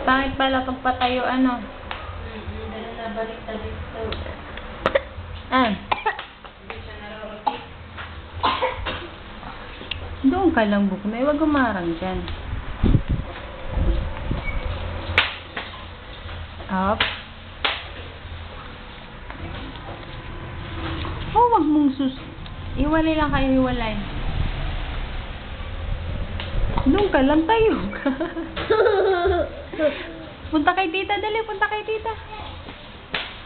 Pangit pala pag patayo, ano? Dala na balik-talik to. Ah. Hindi siya narorotik. Doon ka lang, Buknoy. Huwag umarang dyan. Up. Oh, wag mong Iwalay lang kayo, hiwalay. Doon ka lang, tayo ka. Punta kay tita, dali. Punta kay tita.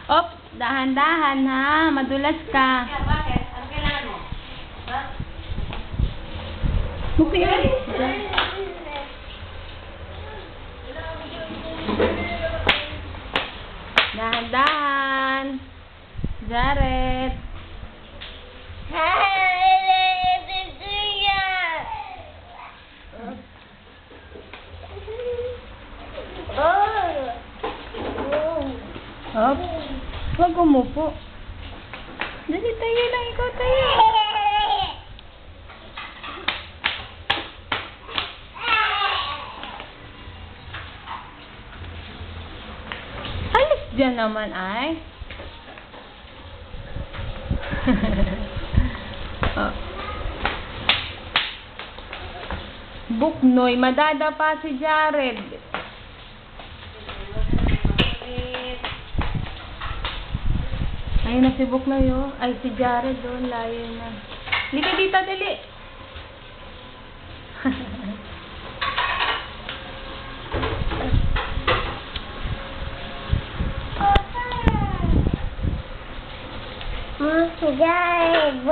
Op, dahan-dahan ha. Madulas ka. Bakit? Ano kailangan mo? Ha? Buknoy. Dahan-dahan. Jared. Hop. Huwag umupo. Dali, tayo lang. Ikaw tayo. Alis dyan naman ay. Oh. Buknoy, madadapa si Jared. Ayun na si Buknoy, oh. Ay, si Jared doon, layo na. Lika dito, dali. Jared,